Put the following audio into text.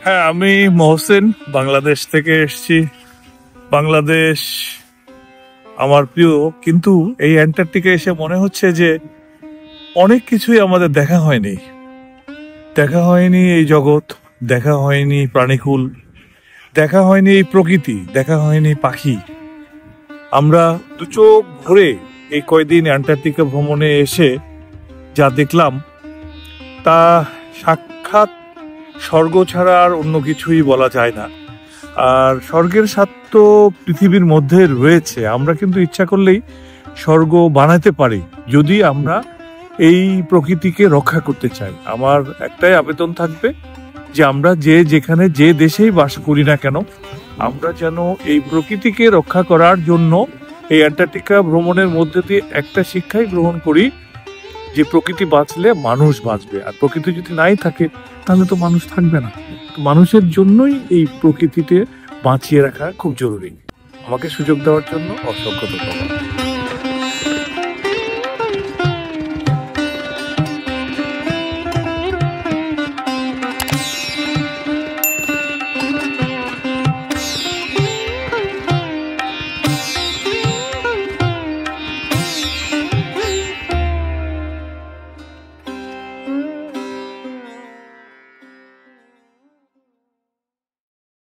হ্যাঁ, আমি মহসিন বাংলাদেশ থেকে এসেছি। বাংলাদেশ আমার প্রিয়, কিন্তু এই অ্যান্টার্কটিকা এসে মনে হচ্ছে যে অনেক কিছুই আমাদের দেখা হয়নি। দেখা হয়নি এই জগৎ, দেখা হয়নি প্রাণীকুল, দেখা হয়নি এই প্রকৃতি, দেখা হয়নি পাখি। আমরা দু চোখ ভরে এই কয়দিন অ্যান্টার্কটিকা ভ্রমণে এসে যা দেখলাম তা সাক্ষাৎ স্বর্গ ছাড়া আর অন্য কিছুই বলা যায় না। আর স্বর্গের স্বাদ তো পৃথিবীর মধ্যে রয়েছে। আমরা কিন্তু ইচ্ছা করলেই স্বর্গ বানাতে পারি, যদি আমরা এই প্রকৃতিকে রক্ষা করতে চাই। আমার একটাই আবেদন থাকবে যে আমরা যেখানে যে দেশেই বাস করি না কেন, আমরা যেন এই প্রকৃতিকে রক্ষা করার জন্য এই অ্যান্টার্কটিকা ভ্রমণের মধ্যে দিয়ে একটা শিক্ষাই গ্রহণ করি যে প্রকৃতি বাঁচলে মানুষ বাঁচবে, আর প্রকৃতি যদি নাই থাকে তাহলে তো মানুষ থাকবে না। মানুষের জন্যই এই প্রকৃতিতে বাঁচিয়ে রাখা খুব জরুরি। আমাকে সুযোগ দেওয়ার জন্য অসংখ্য ধন্যবাদ।